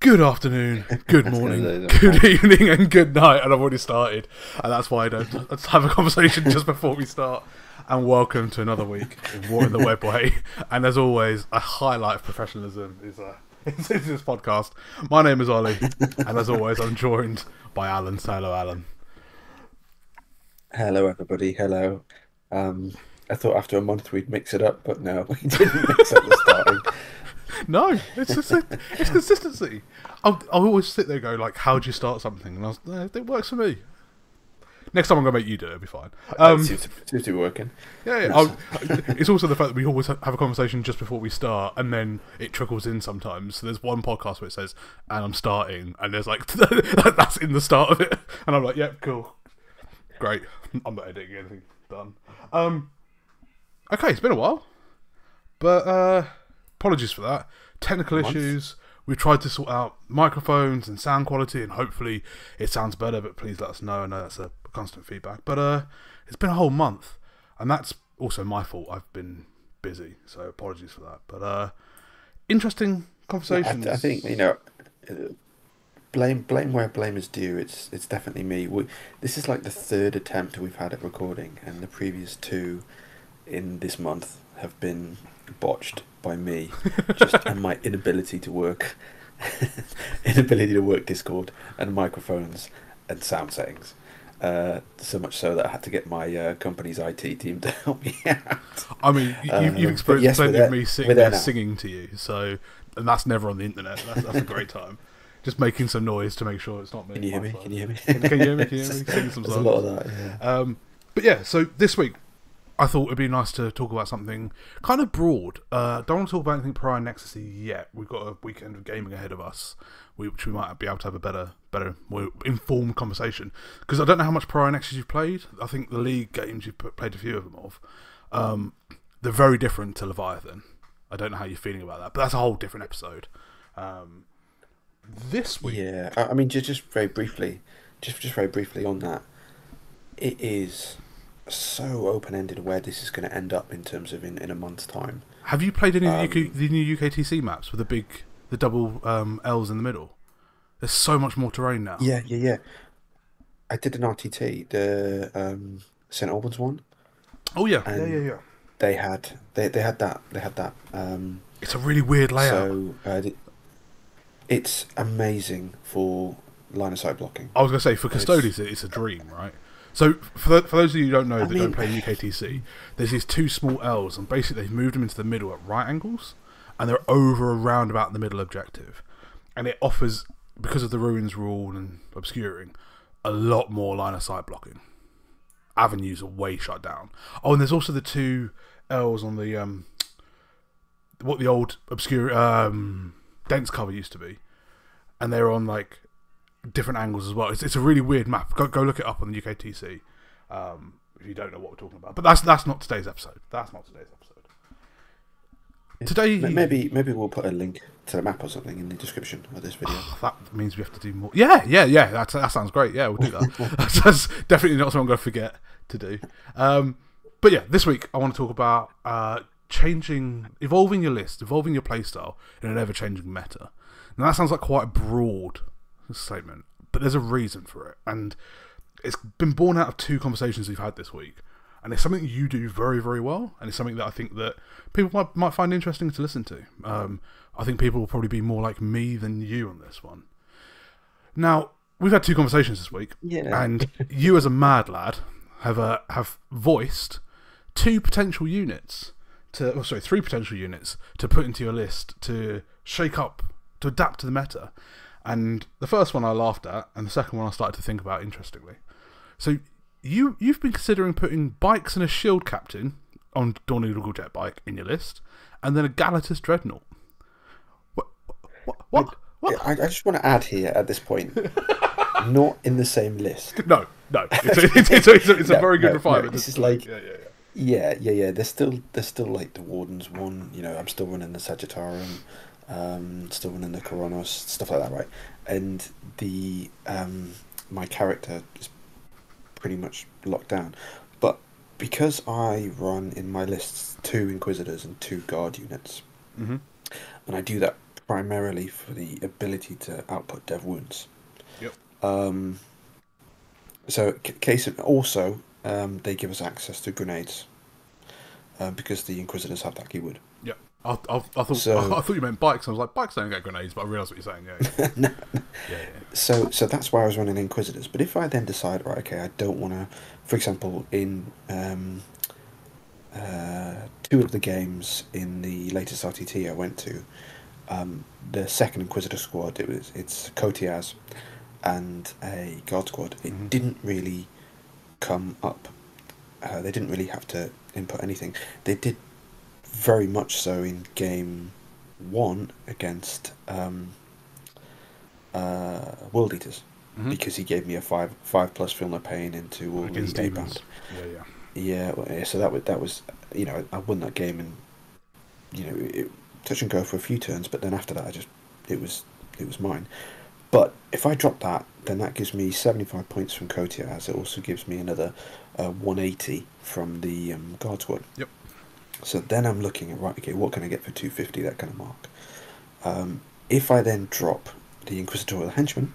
Good afternoon, good morning, That's good evening, and good night. And I've already started, and that's why I don't. Let's have a conversation just before we start. And welcome to another week of War in the Webway. And as always, a highlight of professionalism is this podcast. My name is Ollie, and as always, I'm joined by Alan. So hello, Alan. Hello, everybody. Hello. I thought after a month we'd mix it up, but no, we didn't mix up the starting. No, it's consistency. I'll always sit there and go like, how do you start something? And it works for me. Next time I'm going to make you do it, it'll be fine. It seems to be working. Yeah. It's also the fact that we always have a conversation just before we start, and then it trickles in sometimes. So there's one podcast where it says, and I'm starting, and there's like, that's in the start of it. And I'm like, yep, cool. Great. I'm not editing anything. Done. Okay, it's been a while. But, apologies for that. Technical issues. We've tried to sort out microphones and sound quality, and hopefully it sounds better, but please let us know. I know that's a constant feedback. But it's been a whole month, and that's also my fault. I've been busy, so apologies for that. But interesting conversations. I think, blame where blame is due. It's definitely me. This is like the third attempt we've had at recording, and the previous two in this month have been botched by me, and my inability to work Discord and microphones and sound settings. So much so that I had to get my company's IT team to help me out. I mean, you've experienced plenty of me sitting there singing to you, and that's never on the internet. That's a great time. Just making some noise to make sure it's not me. Can you hear me? Can you hear me? Can you hear me? Singing some songs. There's a lot of that. Yeah. But yeah, so this week I thought it'd be nice to talk about something kind of broad. Don't want to talk about anything prior Nexus yet. We've got a weekend of gaming ahead of us, which we might be able to have a better, more informed conversation. Because I don't know how much prior Nexus you've played. I think the League games you've played a few of them of. They're very different to Leviathan. I don't know how you're feeling about that, but that's a whole different episode. This week, yeah. I mean, just very briefly, on that, it is so open-ended where this is going to end up in terms of in a month's time. Have you played any of the new UKTC maps with the double L's in the middle? There's so much more terrain now. Yeah. I did an RTT, the St Albans one. Oh yeah, yeah. They had that. It's a really weird layout. So it's amazing for line of sight blocking. I was going to say for Custodes, it's a dream, right? So, for those of you who don't know don't play UKTC, there's these two small L's, and basically they've moved them into the middle at right angles, and they're over around about the middle objective. And it offers, because of the ruins rule and obscuring, a lot more line of sight blocking. Avenues are way shut down. Oh, and there's also the two L's on the, what the old obscure, dense cover used to be. And they're on, like, different angles as well. It's a really weird map. Go look it up on the UKTC if you don't know what we're talking about. But that's not today's episode. Today, maybe we'll put a link to the map or something in the description of this video. That means we have to do more. Yeah. That sounds great. Yeah, we'll do that. That's definitely not something I'm going to forget to do. But yeah, this week I want to talk about evolving your list, evolving your playstyle in an ever-changing meta. Now that sounds like quite a broad statement, but there's a reason for it, and it's been born out of two conversations we've had this week, and it's something you do very, very well, and it's something that I think that people might find interesting to listen to. I think people will probably be more like me than you on this one. Now, we've had two conversations this week, and you as a mad lad have voiced three potential units to put into your list to shake up, to adapt to the meta. And the first one I laughed at, and the second one I started to think about interestingly. So you've been considering putting bikes and a shield captain on Dawn Eagle Jet bike in your list, and then a Galatus Dreadnought. What? I just want to add here at this point, not in the same list. No. It's a very good refinement. This is like, yeah. There's still like the Warden's one. I'm still running the Sagittarium. Still running the Coronos, stuff like that, right? And the my character is pretty much locked down. But because I run in my lists 2 Inquisitors and 2 Guard units, and I do that primarily for the ability to output dev wounds. Yep. So case of also, they give us access to grenades, because the Inquisitors have that keyword. Yep. I thought So I thought you meant bikes. I was like, bikes don't get grenades, but I realised what you're saying. Yeah. no, Yeah. so that's why I was running Inquisitors. But if I then decide, right, okay, I don't want to, for example, in two of the games in the latest RTT I went to, the second Inquisitor squad, it's Kotiaz and a Guard squad. It didn't really come up. They didn't really have to input anything. They did very much so in game 1 against World Eaters, because he gave me a 5+ feel no pain into all Against the 8 demons. band. Yeah. So that was I won that game, and it touch and go for a few turns, but then after that it was mine. But if I drop that, then that gives me 75 points from Kotiaz. It also gives me another 180 from the Guard squad. Yep. So then I'm looking at, right, okay, what can I get for 250, that kind of mark. If I then drop the Inquisitorial Henchman,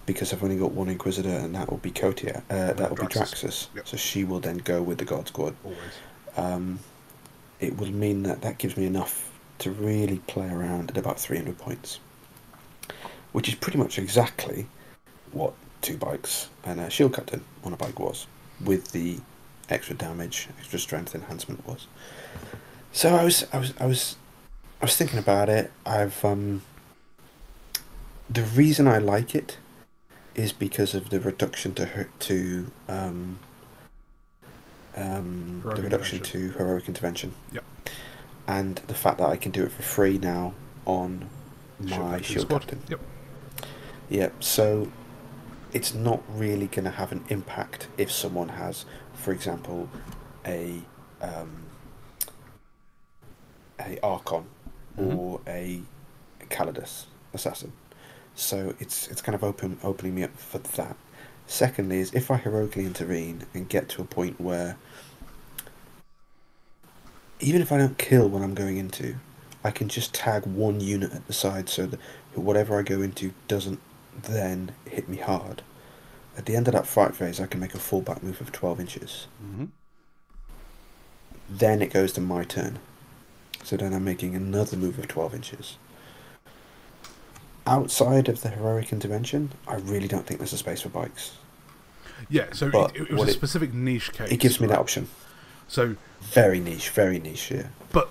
because I've only got one Inquisitor, and that will be Kotiaz, that will be Draxus. Yep. So she will then go with the Guard squad. Always. It will mean that gives me enough to really play around at about 300 points, which is pretty much exactly what 2 bikes and a Shield Captain on a bike was, with the extra damage, extra strength enhancement was. So I was thinking about it. The reason I like it is because of the reduction to heroic intervention. Yep. And the fact that I can do it for free now on my Shield Captain. Yep. Yeah, so it's not really going to have an impact if someone has, for example, a Archon or a Calidus assassin. So it's kind of opening me up for that. Secondly is, if I heroically intervene and get to a point where, even if I don't kill what I'm going into, I can just tag one unit at the side so that whatever I go into doesn't then hit me hard. At the end of that fight phase, I can make a fallback move of 12 inches. Then it goes to my turn. So then I'm making another move of 12 inches. Outside of the heroic intervention, I really don't think there's a space for bikes. Yeah, so it was a specific niche case. It gives me that option. So very niche, yeah. But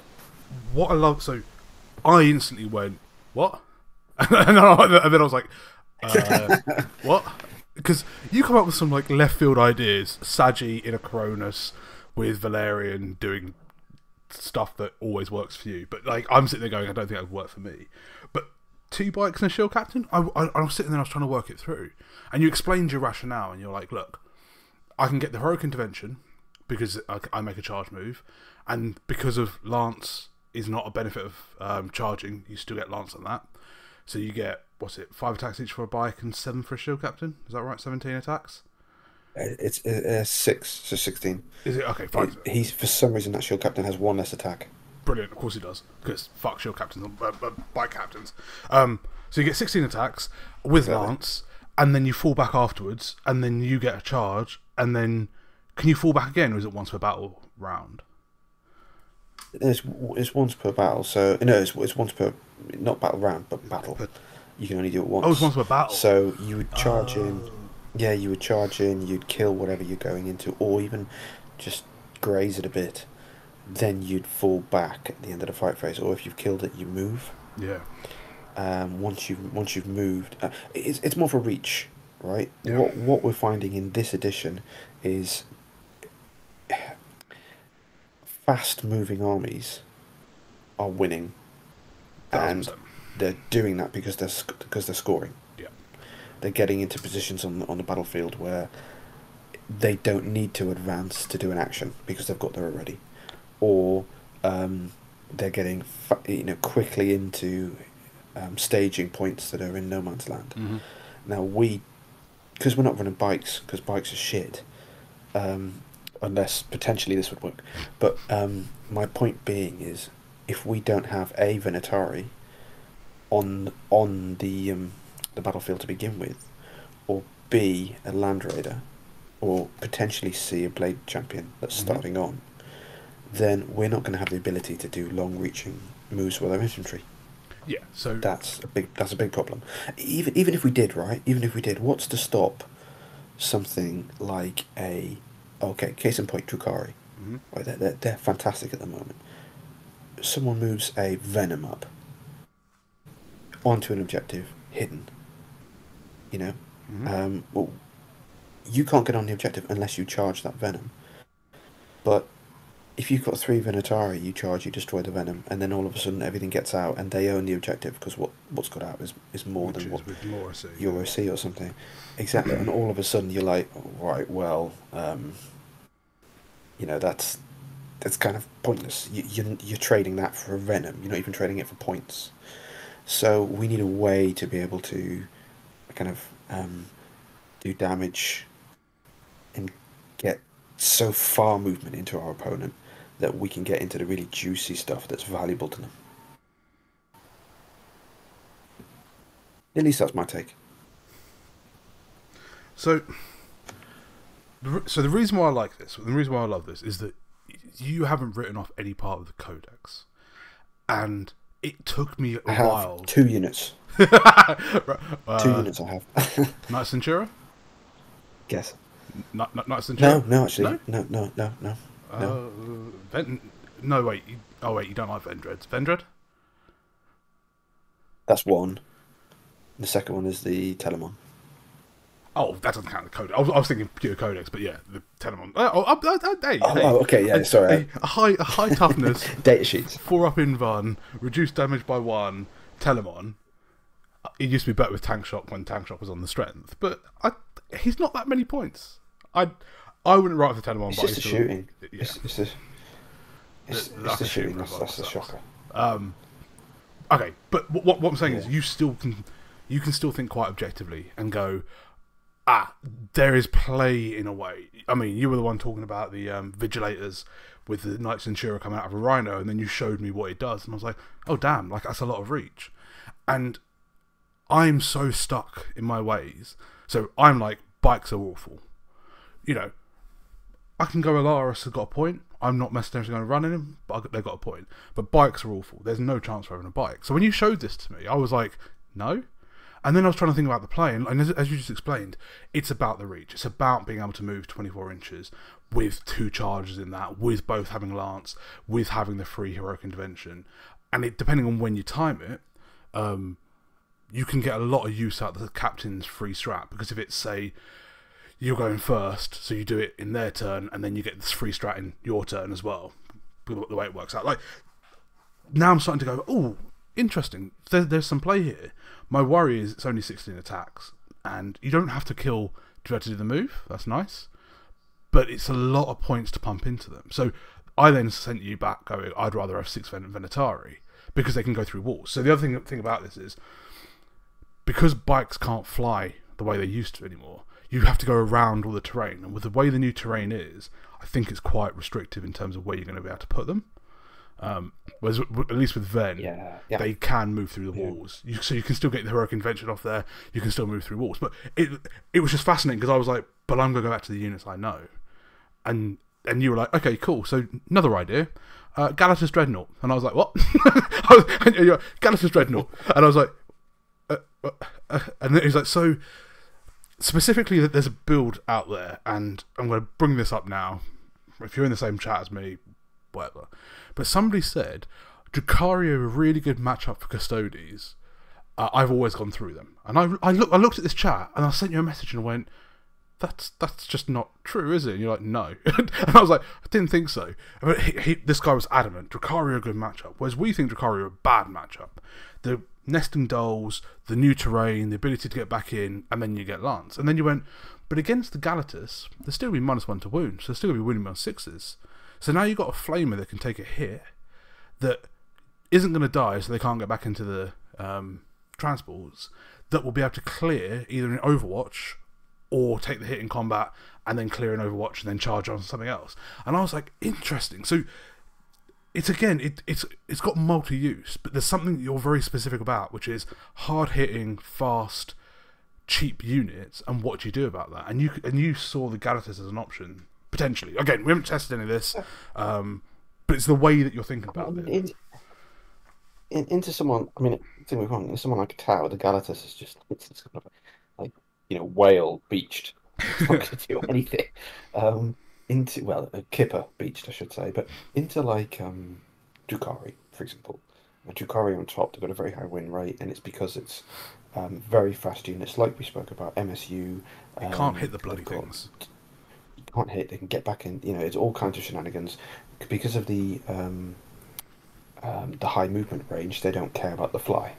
what I love, so I instantly went, what? and then I was like, what? Because you come up with some like left field ideas. Sagi in a Coronis with Valerian doing stuff that always works for you. But like, I'm sitting there going, I don't think that would work for me. But 2 bikes and a Shield Captain, I was sitting there and I was trying to work it through. And you explained your rationale, and you're like, look, I can get the heroic intervention because I make a charge move, and because of Lance is not a benefit of charging, you still get Lance on that. So you get, 5 attacks each for a bike and 7 for a Shield Captain? Is that right? 17 attacks? It's 6, so 16. Is it? Okay, fine. He's, for some reason, that Shield Captain has 1 less attack. Brilliant, of course he does. Because fuck Shield Captains, bike captains. So you get 16 attacks with Lance, and then you fall back afterwards, and then you get a charge, and then can you fall back again, or is it once per battle round? It's once per battle, so no, it's once per, not battle round, but battle. You can only do it once. Oh, it's once per battle. So you would charge in. Yeah, you would charge in. You'd kill whatever you're going into, or even just graze it a bit. Then you'd fall back at the end of the fight phase, or if you've killed it, you move. Yeah. Once you've moved, it's more for reach, right? Yeah. What we're finding in this edition is fast moving armies are winning, 1,000%. and they're doing that because they're scoring. Yeah. They're getting into positions on the battlefield where they don't need to advance to do an action because they've got there already, or they're getting quickly into staging points that are in no man's land. Now because we're not running bikes, because bikes are shit, unless potentially this would work. But my point being is, if we don't have a Venatari, on the battlefield to begin with, or B, a land raider, or potentially C, a blade champion that's starting on, then we're not going to have the ability to do long-reaching moves with our infantry. Yeah, so That's a big problem. Even if we did, right? Even if we did, what's to stop something like case in point, Drukhari. Right, they're fantastic at the moment. Someone moves a venom up onto an objective hidden. You know, well, you can't get on the objective unless you charge that venom. But if you've got 3 Venatari, you charge, you destroy the venom, and then all of a sudden everything gets out, and they own the objective because what's got out is more than what your OC or something. Exactly, and all of a sudden you're like, right, well, you know, that's kind of pointless. You're trading that for a venom. You're not even trading it for points. So we need a way to be able to kind of do damage and get so far movement into our opponent that we can get into the really juicy stuff that's valuable to them. At least that's my take. So the reason why I like this, the reason why I love this, is that you haven't written off any part of the codex, and it took me a while. 2 units. 2 units I have. Knight Centura? Guess. Knight Centura? No, actually. No. No, wait. You don't like Vendreads. Vendred? That's one. The second one is the Telemon. Oh, that doesn't count the codex. I was thinking pure codex, but yeah, the Telemon. Okay, yeah, sorry. A high toughness. Data sheets. 4 up in Van, reduced damage by 1, Telemon. It used to be better with Tank Shock when Tank Shock was on the strength, but he's not that many points. I wouldn't write for Telemon. It's just the shooting. Yeah. It's the shooting. That's the shocker. Okay, but what I'm saying is, you can still think quite objectively and go, there is play in a way. I mean, you were the one talking about the Vigilators with the Knight Centura coming out of a Rhino, and then you showed me what it does, and I was like, oh damn, like that's a lot of reach. And I'm so stuck in my ways. So I'm like, bikes are awful. You know, I can go Alaris has got a point. I'm not necessarily going to run in him, but they've got a point. But bikes are awful. There's no chance for having a bike. So when you showed this to me, I was like, no. And then I was trying to think about the play, and as you just explained, it's about the reach. It's about being able to move 24 inches with 2 charges in that, with both having Lance, with having the free heroic intervention. And it, depending on when you time it, you can get a lot of use out of the captain's free strat, because if it's, say, you're going first, so you do it in their turn, and then you get this free strat in your turn as well, the way it works out. Like, now I'm starting to go, oh, interesting, there's some play here. My worry is it's only 16 attacks, and you don't have to kill to be able to do the move. That's nice, but it's a lot of points to pump into them. So I then sent you back going, I'd rather have 6 Venatari, because they can go through walls. So the other thing about this is, because bikes can't fly the way they used to anymore, you have to go around all the terrain, and with the way the new terrain is, I think it's quite restrictive in terms of where you're going to be able to put them. Whereas at least with Ven, they can move through the walls, so you can still get the heroic invention off there. You can still move through walls, but it was just fascinating, because I was like, but I'm going to go back to the units I know, and you were like, okay, cool. So another idea, Galatas Dreadnought, and I was like, what? Galatas Dreadnought, and I was like, and then he's like, so specifically that there's a build out there, and I'm going to bring this up now. If you're in the same chat as me, whatever. But somebody said Drukhari are a really good matchup for Custodes. I've always gone through them, and I looked at this chat, and I sent you a message and went, that's just not true, is it? And you're like, no. And I was like, I didn't think so. But this guy was adamant Drukhari are a good matchup, whereas we think Drukhari are a bad matchup. The nesting dolls, the new terrain, the ability to get back in, and then you get Lance. And then you went, but against the Galatas, there's still going to be -1 to wound, so they're still going to be winning on 6s. So now you've got a flamer that can take a hit that isn't going to die, so they can't get back into the transports, that will be able to clear either in Overwatch or take the hit in combat and then clear in Overwatch and then charge on something else. And I was like, interesting. So it's got multi-use, but there's something that you're very specific about, which is hard-hitting, fast, cheap units, and what do you do about that? And you saw the Galatas as an option potentially. Again, we haven't tested any of this, but it's the way that you're thinking about it. Into someone, I mean, don't get me wrong, into someone like a Tau, the Galatas is just it's kind of like whale beached. It's not going to do anything. Into a Kipper beached, I should say, but into like Drukhari, for example. Drukhari on top, they've got a very high win rate, and it's because it's very fast units, like we spoke about MSU. You can't hit the bloody things. You can't hit. They can get back in. It's all kinds of shenanigans because of the high movement range. They don't care about the fly,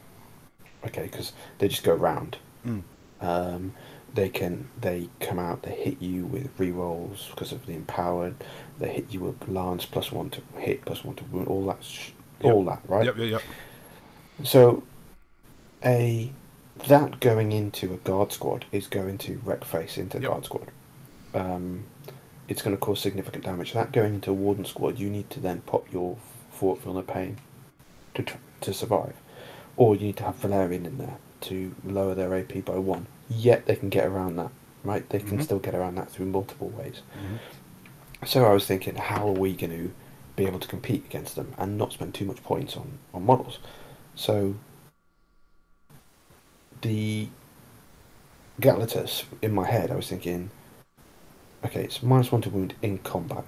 okay, because they just go round. They come out, they hit you with rerolls because of the empowered. They hit you with lance +1 to hit, +1 to wound. All that, right? Yep. So, that going into a guard squad is going to wreck face into guard squad. It's going to cause significant damage. That going into a warden squad, you need to then pop your Fort Feel No Pain to survive, or you need to have Valerian in there to lower their AP by 1. Yet they can get around that, right? They can still get around that through multiple ways. So I was thinking, how are we going to be able to compete against them and not spend too much points on models? So the Galatas, in my head, I was thinking, okay, it's -1 to wound in combat.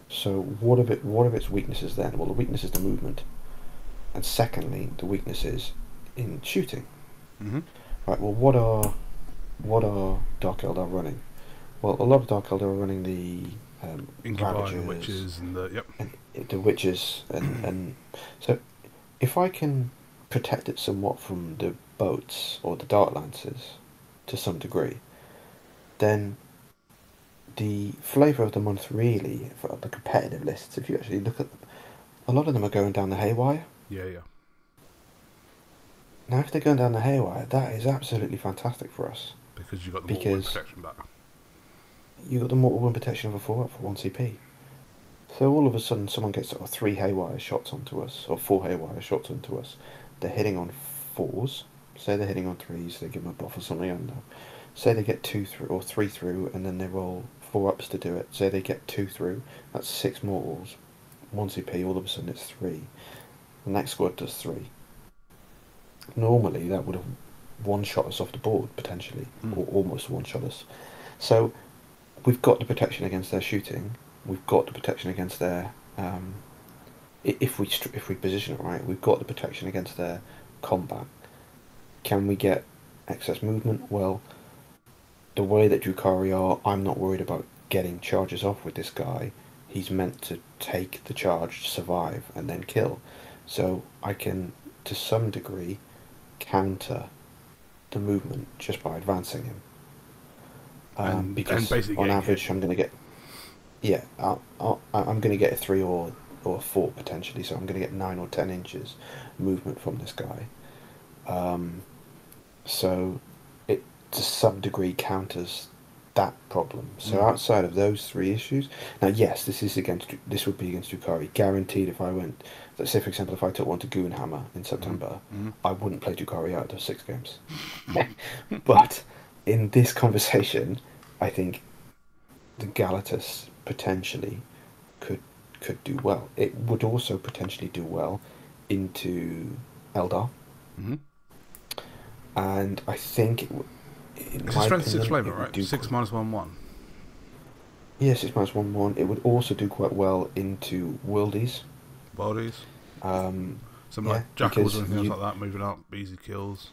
So what are its weaknesses then? Well, the weakness is the movement, and secondly, the weakness is in shooting. Right. Well, what are Dark Eldar running? Well, a lot of Dark Eldar are running the Ravagers, witches, and the witches, and so if I can protect it somewhat from the boats or the Dark Lancers to some degree, then the flavour of the month really for the competitive lists, if you actually look at them, a lot of them are going down the haywire. Yeah. Now, if they're going down the haywire, that is absolutely fantastic for us. Because you've got the mortal wound protection back. You've got the mortal wound protection of a 4-up for 1 CP. So all of a sudden, someone gets 3 haywire shots onto us, or 4 haywire shots onto us. They're hitting on 4s. Say they're hitting on 3s, they give them a buff or something, I don't know. Say they get 2 through, or 3 through, and then they roll 4-ups to do it. Say they get 2 through, that's 6 mortals. 1 CP, all of a sudden it's 3. The next squad does 3. Normally that would have one-shot us off the board potentially, or almost one-shot us. So we've got the protection against their shooting. We've got the protection against their if we position it right. We've got the protection against their combat. Can we get excess movement? Well, the way that Drukhari are, I'm not worried about getting charges off with this guy. He's meant to take the charge, survive, and then kill. So I can, to some degree, counter the movement just by advancing him. Because on average, I'm going to get I'm going to get a 3 or a 4 potentially. So I'm going to get 9 or 10 inches movement from this guy. So it to some degree counters that problem. So outside of those 3 issues, now yes, this would be against Drukhari. Guaranteed, if I went, let's say for example, if I took one to Goonhammer in September, I wouldn't play Drukhari out of 6 games. But in this conversation, I think the Galatas potentially could do well. It would also potentially do well into Eldar. And I think it's a strength 6 flavour, right? 6 -1/1. Yeah, 6 -1/1. It would also do quite well into Worldies. Something like Jackals or anything else like that, moving up, easy kills.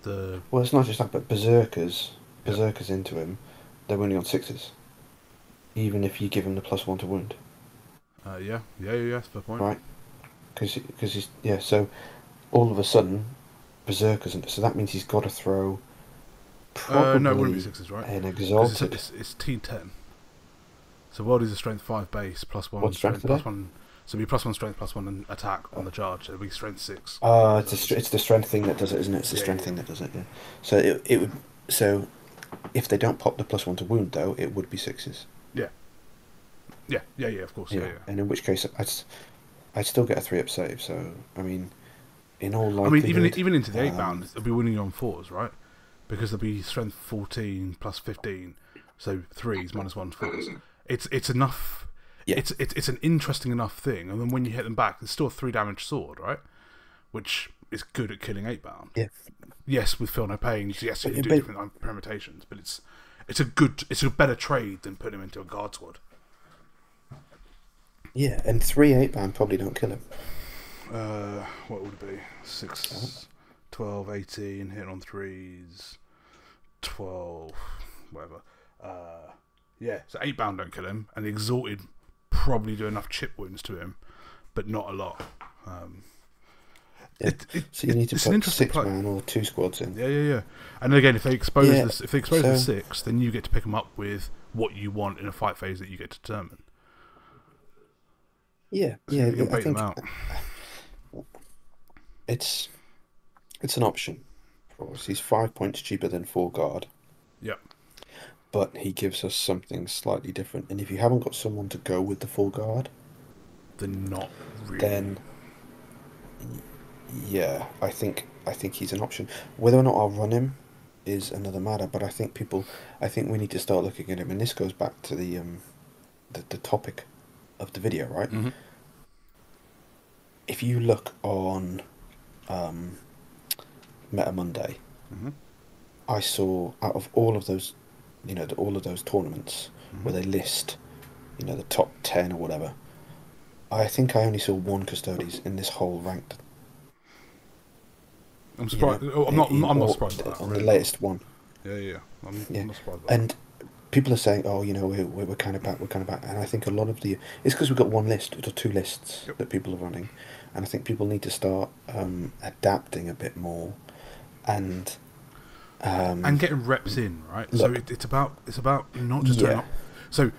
Well, it's not just that, but Berserkers into him, they're only on 6s. Even if you give him the +1 to wound. Yeah, that's a fair point. Right? Because he's, so all of a sudden, Berserkers, so that means he's got to throw probably no, it wouldn't be 6s, right? An Exalted. It's T10. So World is a strength 5 base, +1 what strength +1. So it'd be +1 strength, +1 and attack on the charge. It'd be strength 6. It's the strength thing that does it, isn't it? It's the strength thing that does it. Yeah. So it would. So if they don't pop the +1 to wound, though, it would be 6s. Yeah. Yeah, of course, Yeah, yeah. and in which case I'd still get a 3-up save. So I mean, in all I mean, likelihood, even into the 8 bound, they'll be winning on 4s, right? Because they'll be strength 14 plus 15, so 3s minus 1's 4s. It's enough. yeah, It's an interesting enough thing, and then when you hit them back, it's still a 3 damage sword, right? Which is good at killing 8 bound. yeah. Yes, with feel no pain. Yes, you But, can do but different permutations, but it's a better trade than putting him into a guard squad. yeah, and 3 8-bound probably don't kill him. What would it be? 6, 12, 18, hit on 3s, 12, whatever. Yeah, so 8 bound don't kill him, and the exalted probably do enough chip wounds to him, but not a lot. Yeah. So you need to put 6 play. man or 2 squads in. Yeah. And again, if they expose the 6, then you get to pick them up with what you want in a fight phase that you get to determine. Yeah, So yeah. you can I bait them think out. it's an option for us. He's 5 points cheaper than 4 guard, Yep. but he gives us something slightly different. And if you haven't got someone to go with the 4 guard, Then not really. then yeah, I think he's an option. Whether or not I'll run him is another matter. But I think we need to start looking at him, and this goes back to the topic of the video, right? Mm-hmm. If you look on Meta Monday, Mm-hmm. I saw out of all of those, all of those tournaments where they list, the top 10 or whatever. I think I only saw 1 Custodes in this whole ranked. I'm surprised. I'm not surprised by that. On really. the latest one. Yeah. I'm not surprised by that. And people are saying, "Oh, we're kind of back, and I think a lot of it's because we've got 1 list or 2 lists that people are running, and I think people need to start adapting a bit more, and getting reps in, right? Look, So it's about not just turning up. So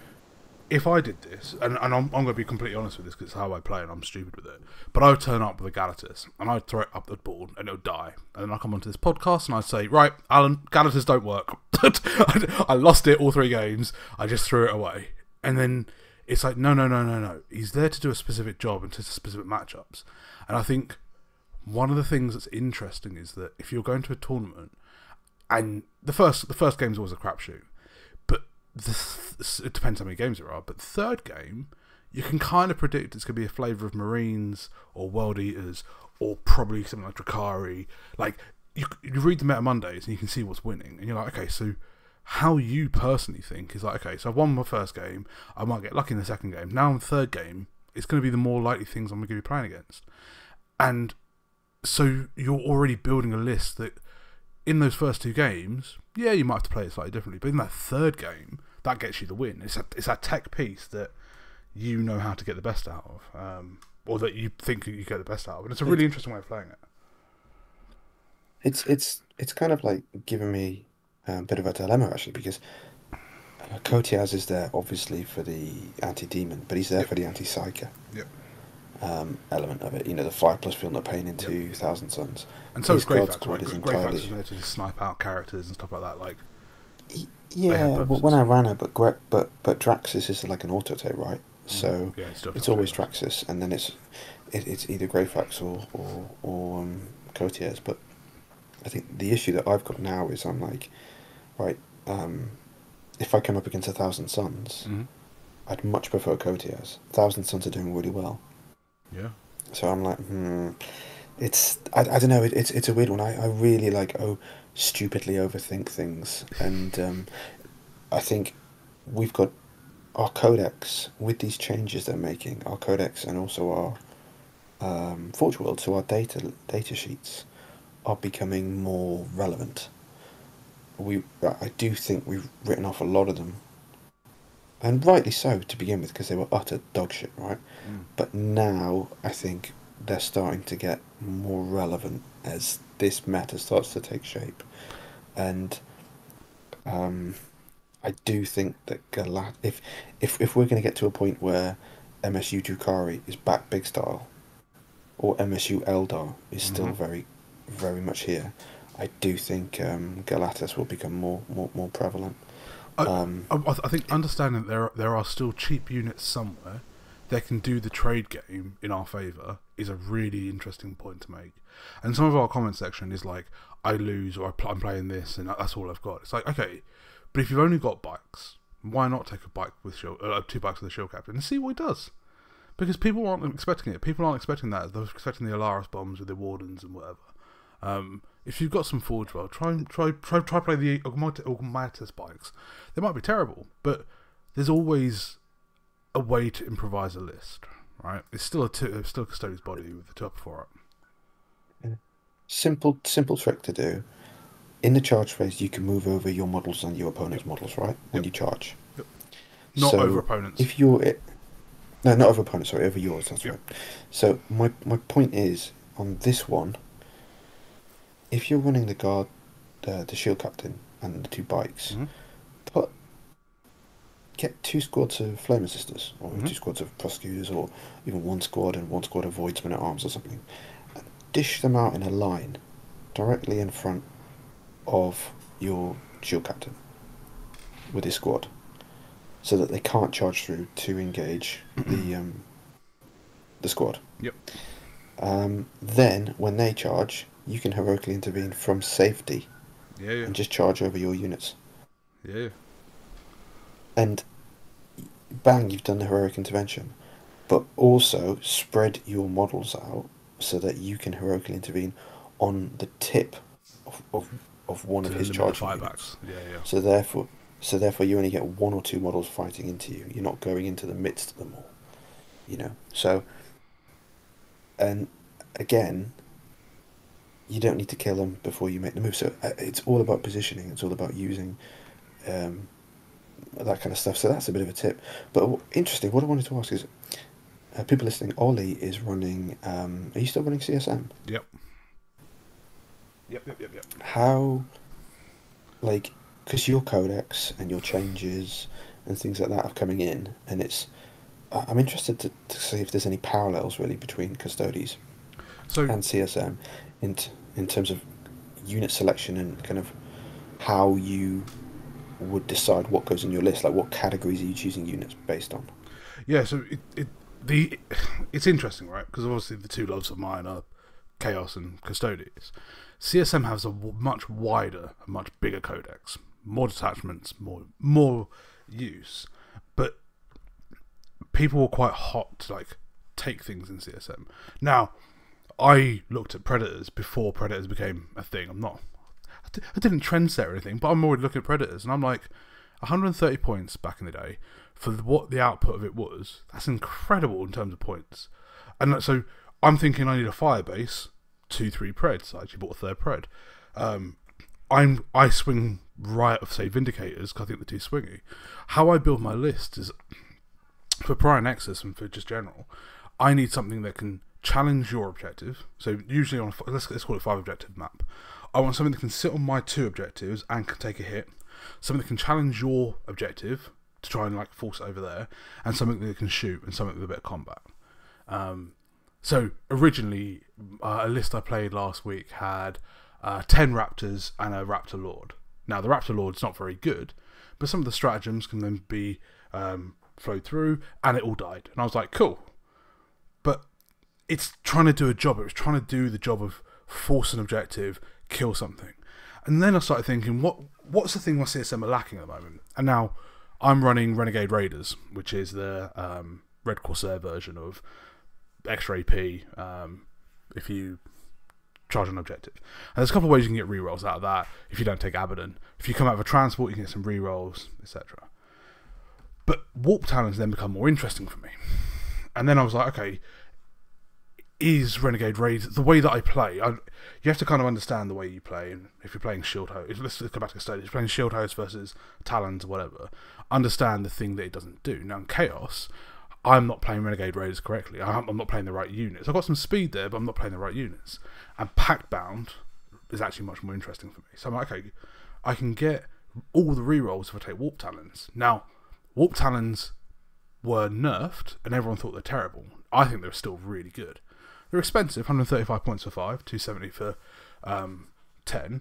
if I did this, and I'm going to be completely honest with this because it's how I play and I'm stupid with it, but I would turn up with a Galatas and I'd throw it up the board and it would die. And then I'd come onto this podcast and I'd say, right, Alan, Galatas don't work. I lost it all 3 games. I just threw it away. And then it's like, no. He's there to do a specific job and to specific matchups. And I think one of the things that's interesting is that if you're going to a tournament, and the first game's always a crapshoot, but it depends how many games there are. But the third game, you can kind of predict it's going to be a flavour of Marines or World Eaters or probably something like Drakari. Like you read the Meta Mondays and you can see what's winning, and you're like, okay, so how you personally think is like, okay, so I've won my first game, I might get lucky in the second game. Now in the third game, it's going to be the more likely things I'm going to be playing against, and so you're already building a list that. In those first 2 games, yeah, you might have to play it slightly differently, but in that third game, that gets you the win. It's that tech piece that you know how to get the best out of, or that you think you get the best out of, and it's a really interesting way of playing it. It's kind of like giving me a bit of a dilemma actually, because Kotiaz is there obviously for the anti-demon, but he's there for the anti-psyker. Yep. Element of it, the 5+ feel no pain into 1,000 Suns, and so is Greyfax. Greyfax is there to just snipe out characters and stuff like that. Like, yeah, but when I ran it, but Draxus is like an auto take, right? So it's always Draxus, and then it's either Greyfax or Kotiaz. But I think the issue that I've got now is I'm like, right, if I come up against 1,000 Suns, I'd much prefer Kotiaz. 1,000 Suns are doing really well. Yeah. So I'm like, I don't know. It's a weird one. I really stupidly overthink things, and I think we've got our codex with these changes they're making. Our codex and also our Forge World, so our data sheets are becoming more relevant. I do think we've written off a lot of them. And rightly so to begin with, because they were utter dog shit, right? But now I think they're starting to get more relevant as this meta starts to take shape. And I do think that if we're going to get to a point where MSU Drukhari is back big style, or MSU Eldar is still very, very much here, I do think Galatas will become more prevalent. I think understanding that there are still cheap units somewhere that can do the trade game in our favour is a really interesting point to make. And some of our comment section is like, I lose, or I'm playing this and that's all I've got. It's like, okay, but if you've only got bikes, why not take a bike with two bikes with a shield captain and see what he does? Because people aren't expecting it. People aren't expecting that. They're expecting the Alaris bombs with the wardens and whatever. If you've got some Forge World, try play the Augmatus bikes. They might be terrible, but there's always a way to improvise a list, right? It's still still a Custodes body with the top for it. Yeah. Simple trick to do. In the charge phase, you can move over your models and your opponent's models, right? When you charge. Yep. Not over opponents. If you're no, not over opponents. Sorry, over yours. That's right. So my point is on this one. If you're running the guard, the shield captain, and the two bikes, get 2 squads of flame assisters, or 2 squads of prosecutors, or even 1 squad and 1 squad of voidsmen at arms or something, and dish them out in a line directly in front of your shield captain with his squad, so that they can't charge through to engage the squad. Yep. Then when they charge, you can heroically intervene from safety, and just charge over your units. Yeah. And bang, you've done the heroic intervention, but also spread your models out so that you can heroically intervene on the tip of one of his charge units. Yeah. So therefore, you only get 1 or 2 models fighting into you. You're not going into the midst of them all. You know. So, and again, you don't need to kill them before you make the move. So it's all about positioning. It's all about using that kind of stuff. So that's a bit of a tip. But interesting, what I wanted to ask is, people listening, Ollie is running... are you still running CSM? Yep. How... Like, because your codex and your changes and things like that are coming in, and it's... I'm interested to see if there's any parallels, really, between Custodes and CSM in terms of unit selection and kind of how you would decide what goes in your list. Like, what categories are you choosing units based on? Yeah, so it's interesting, right? Because obviously the two loves of mine are Chaos and Custodes. CSM has a much wider, a much bigger codex, more detachments, more use, but people were quite hot to like take things in CSM. Now, I looked at Predators before Predators became a thing. I didn't trend set or anything, but I'm already looking at Predators, and I'm like, 130 points back in the day for what the output of it was. That's incredible in terms of points. And so I'm thinking I need a fire base, 2-3 Preds. I actually bought a 3rd Pred. I swing right of, say, Vindicators, because I think they're too swingy. How I build my list is, for Prior Nexus and for just general, I need something that can challenge your objective. So usually on let's call it 5 objective map. I want something that can sit on my 2 objectives and can take a hit. Something that can challenge your objective to try and like force it over there, and something that can shoot, and something with a bit of combat. So originally, a list I played last week had 10 Raptors and a Raptor Lord. Now the Raptor Lord's not very good, but some of the stratagems can then be flowed through, and it all died. And I was like, cool. But it's trying to do a job. It was trying to do the job of force an objective, kill something. And then I started thinking, what's the thing my CSM are lacking at the moment? And now I'm running Renegade Raiders, which is the Red Corsair version of extra AP if you charge an objective. And there's a couple of ways you can get rerolls out of that if you don't take Abaddon. If you come out of a transport, you can get some rerolls, etc. But Warp Talons then become more interesting for me. And then I was like, okay, is Renegade Raid the way that I play? You have to kind of understand the way you play. And if you're playing Shield Host, let's go back to Custodes. If you're playing Shield Host versus Talons or whatever, understand the thing that it doesn't do. Now in Chaos, I'm not playing Renegade Raiders correctly. I'm not playing the right units. I've got some speed there, but I'm not playing the right units. And Pact Bound is actually much more interesting for me. So I'm like, okay, I can get all the rerolls if I take Warp Talons. Now, Warp Talons were nerfed, and everyone thought they're terrible. I think they're still really good. They're expensive, 135 points for 5, 270 for 10.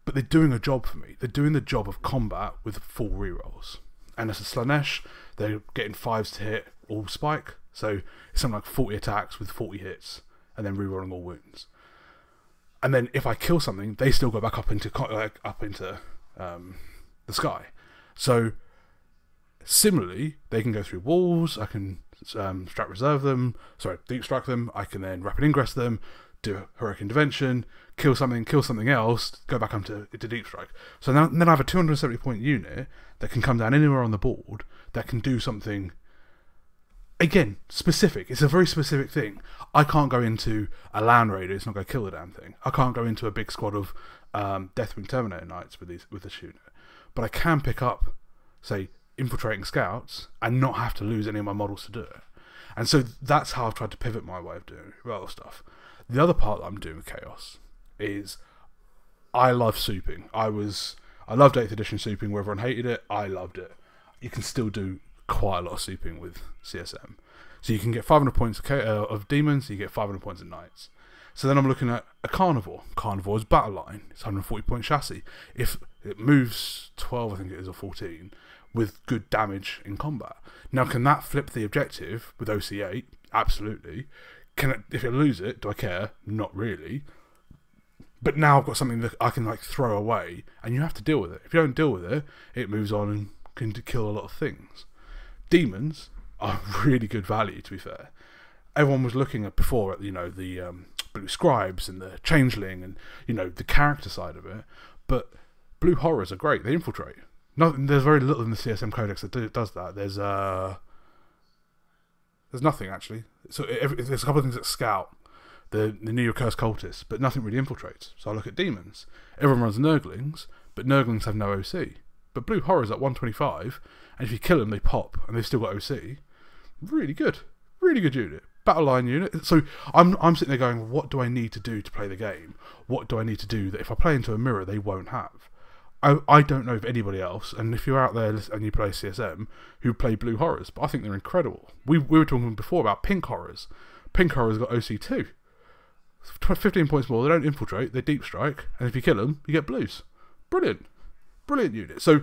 but they're doing a job for me. They're doing the job of combat with full rerolls. And as a Slanesh, they're getting 5s to hit all spike, so it's something like 40 attacks with 40 hits, and then rerolling all wounds. And then if I kill something, they still go back up into the sky. So similarly, they can go through walls. I can deep strike them. I can then rapid ingress them, do heroic intervention, kill something else, go back into deep strike. So then I have a 270 point unit that can come down anywhere on the board that can do something. Again, specific. It's a very specific thing. I can't go into a land raider. It's not going to kill the damn thing. I can't go into a big squad of Deathwing Terminator Knights with this unit. But I can pick up, say, infiltrating scouts and not have to lose any of my models to do it. And so that's how I've tried to pivot my way of doing other stuff. The other part that I'm doing with Chaos is I love souping. I loved 8th edition souping, where everyone hated it. I loved it. You can still do quite a lot of souping with CSM. So you can get 500 points of demons, you get 500 points of knights. So then I'm looking at a carnivore. Carnivore's battle line. It's 140 point chassis. If it moves 12, I think it is, or 14, with good damage in combat. Now, can that flip the objective with OC8? Absolutely. If I lose it, do I care? Not really. But now I've got something that I can like throw away, and you have to deal with it. If you don't deal with it, it moves on and can kill a lot of things. Demons are really good value, to be fair. Everyone was looking at before at the blue scribes and the changeling and the character side of it, but blue horrors are great. They infiltrate. There's very little in the CSM Codex that does that. There's nothing actually. So there's a couple of things that scout the New Accursed Cultists, but nothing really infiltrates. So I look at demons. Everyone runs Nurglings, but Nurglings have no OC. But blue horrors at 125, and if you kill them, they pop, and they've still got OC. Really good unit. Battle line unit. So I'm sitting there going, what do I need to do to play the game? What do I need to do that if I play into a mirror, they won't have? I don't know of anybody else, and if you're out there and you play CSM, who play blue horrors, but I think they're incredible. We were talking before about pink horrors. Pink horrors got OC too. 15 points more, they don't infiltrate, they deep strike, and if you kill them, you get blues. Brilliant unit. So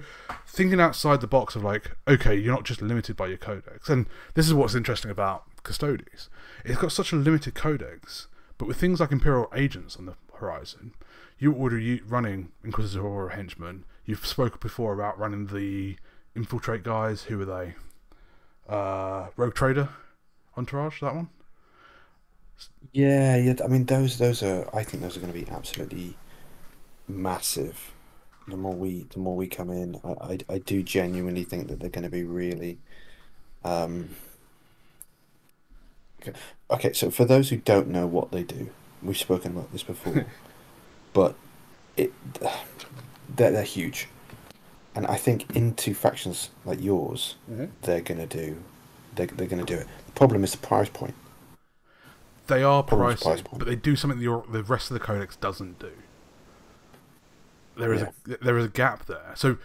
thinking outside the box of like, okay, you're not just limited by your codex. And this is what's interesting about Custodes. It's got such a limited codex, but with things like Imperial Agents on the horizon, you're already running Inquisitor or Henchman. You've spoken before about running the Infiltrate guys. Who are they? Rogue Trader Entourage, that one? Yeah. I mean, those are. I think those are going to be absolutely massive. The more we come in, I do genuinely think that they're going to be really. Okay, so for those who don't know what they do, we've spoken about this before, but they're huge, and I think into factions like yours, they're going to do it. The problem is the price point. They are pricey, but they do something the rest of the codex doesn't do. There is a gap there. So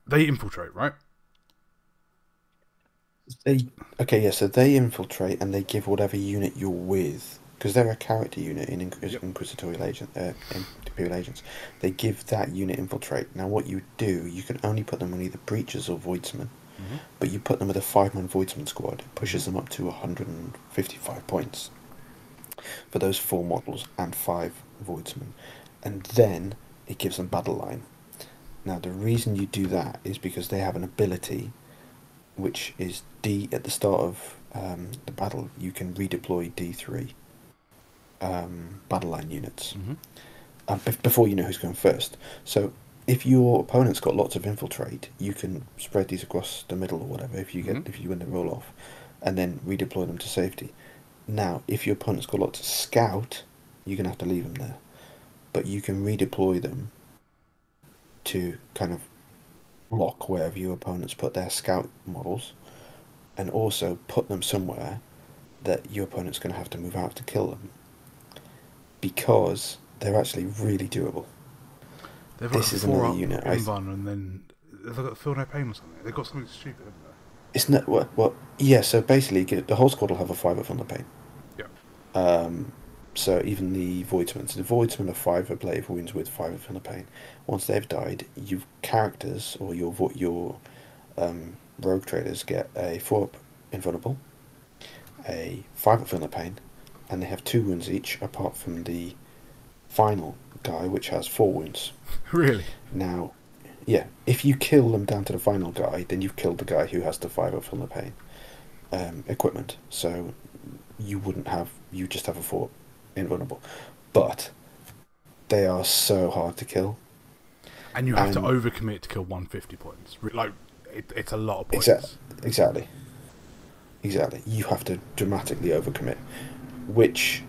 they infiltrate, right? So they infiltrate and they give whatever unit you're with, because they're a character unit in Inquisitorial Imperial Agents. They give that unit infiltrate. Now, what you do, you can only put them on either breachers or voidsmen, but you put them with a 5-man voidsman squad. It pushes them up to 155 points for those 4 models and 5 voidsmen, and then it gives them battle line. Now, the reason you do that is because they have an ability, which is D at the start of the battle. You can redeploy D3 battle line units before you know who's going first. So if your opponent's got lots of infiltrate, you can spread these across the middle or whatever if you win the roll off, and then redeploy them to safety. Now, if your opponent's got lots of scout, you're gonna have to leave them there, but you can redeploy them to kind of block wherever your opponents put their scout models, and also put them somewhere that your opponent's going to have to move out to kill them, because they're actually really doable. This is another unit. And then they've got Feel No Pain or something. They've got something stupid, haven't they? It's not yeah. So basically, the whole squad will have a 5 from the pain. Yeah. So even the Voidsmen. So the Voidsmen are 5 ablative wounds with 5 of inner pain. Once they've died, you characters or your rogue traders get a 4 up invulnerable, a 5 up inner pain, and they have 2 wounds each, apart from the final guy, which has 4 wounds. Really? Now, yeah, if you kill them down to the final guy, then you've killed the guy who has the 5 up inner pain equipment. So you just have a 4 invulnerable. But they are so hard to kill. And you have to overcommit to kill 150 points. Like, it's a lot of points. Exactly. You have to dramatically overcommit. Which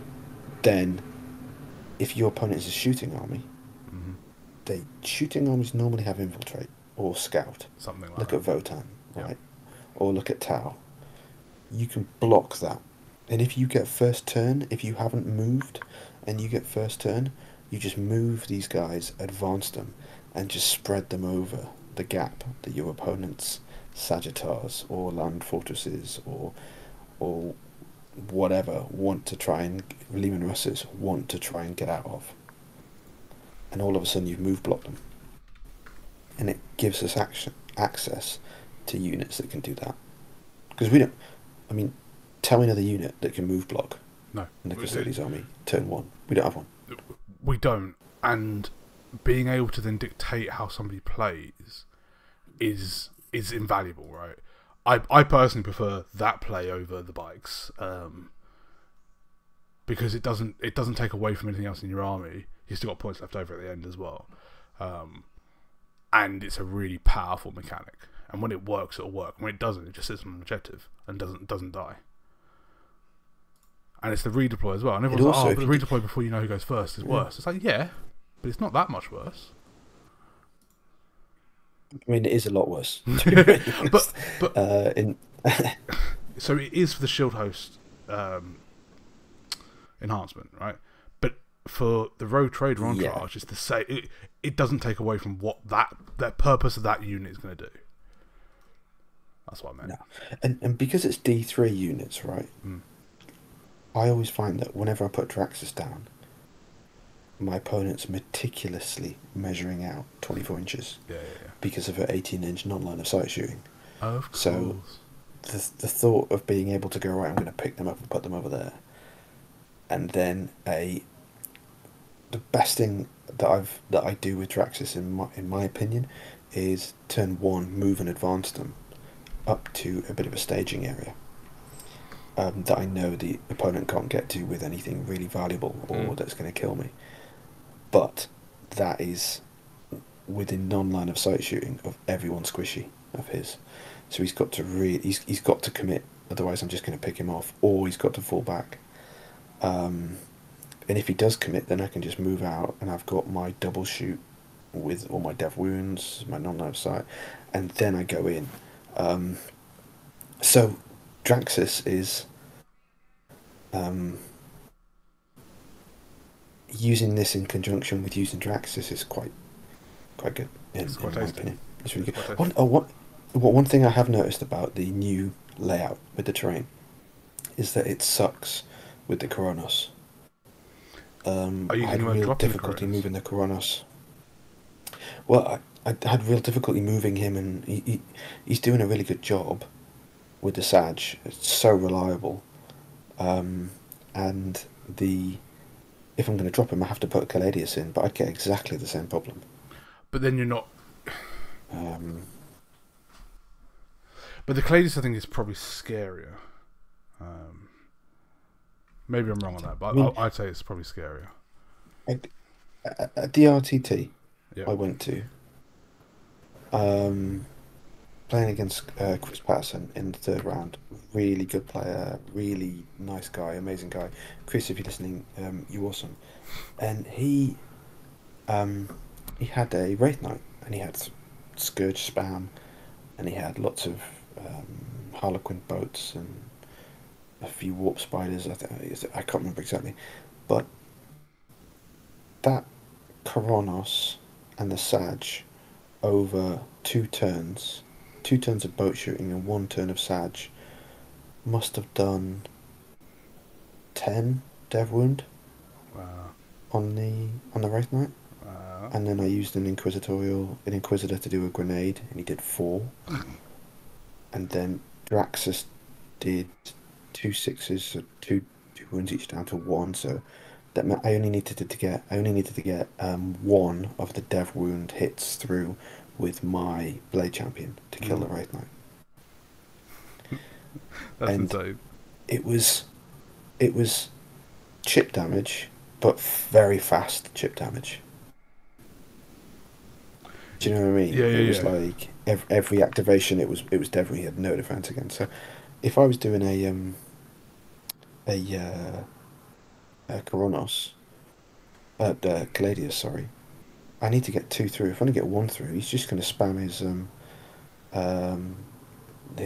then, if your opponent is a shooting army, shooting armies normally have infiltrate or scout. Something like look that. Look at Votan, right? Or look at Tau. You can block that. And if you get first turn, if you haven't moved and you get first turn, you just move these guys, advance them, and just spread them over the gap that your opponent's Sagittars or land fortresses or whatever want to try and Lehman Russes want to try and get out of. And all of a sudden you've move blocked them. And it gives us access to units that can do that. Because we don't, tell me another unit that can move block. No. In the Custodes army, turn 1. We don't have one. We don't. And being able to then dictate how somebody plays is invaluable, right? I personally prefer that play over the bikes, because it doesn't take away from anything else in your army. You've still got points left over at the end as well, and it's a really powerful mechanic. And when it works, it'll work. When it doesn't, it just sits on an objective and doesn't die. And it's the redeploy as well. And everyone's like, but the redeploy before you know who goes first is worse. It's like, yeah, but it's not that much worse. It is a lot worse. but so it is for the shield host enhancement, right? But for the rogue trader entourage, it's the same. It doesn't take away from what that purpose of that unit is going to do. That's what I meant. No. And because it's D3 units, right? I always find that whenever I put Draxus down, my opponent's meticulously measuring out 24 inches. Yeah. Because of her 18-inch non-line of sight shooting. Of course. So the thought of being able to go, right, I'm going to pick them up and put them over there. And then the best thing that I do with Draxus, in my opinion, is turn 1, move and advance them up to a bit of a staging area that I know the opponent can't get to with anything really valuable or that's going to kill me. But that is within non-line of sight shooting of everyone squishy of his. So he's got to he's got to commit, otherwise I'm just going to pick him off, or he's got to fall back. And if he does commit, then I can just move out and I've got my double shoot with all my death wounds, my non-line of sight, and then I go in. So Draxus is using this in conjunction with using Draxus is quite good in my opinion. It's really good. One thing I have noticed about the new layout with the terrain is that it sucks with the Koronos. Are you I had real difficulty moving the Koronos. Well, I had real difficulty moving him, and he's doing a really good job with the Sag. It's so reliable. And if I'm going to drop him, I have to put Caladius in, but I get exactly the same problem. But then you're not. But the Caladius, I think, is probably scarier. Maybe I'm wrong on that, but I'd say it's probably scarier. At the RTT I went to, playing against Chris Patterson in the 3rd round, really good player, really nice guy, amazing guy. Chris, if you're listening, you're awesome. And he had a Wraith Knight, and he had Scourge spam, and he had lots of Harlequin boats and a few warp spiders. I can't remember exactly, but that Koronos and the Sag over 2 turns of boat shooting and 1 turn of Sag must have done 10 dev wound Wow. on the Wraith Knight. Wow. And then I used an Inquisitor to do a grenade, and he did 4. And then Draxus did 2 6s, so two wounds each down to 1. So that meant I only needed to get 1 of the dev wound hits through with my Blade Champion to kill the Wraith Knight. That's And insane. it was chip damage, but very fast chip damage. Do you know what I mean? Yeah, It was yeah. like every activation, it was dev he had no defense against. So if I was doing a Koronos, Caladius, sorry, I need to get 2 through. If I only get 1 through, he's just going to spam his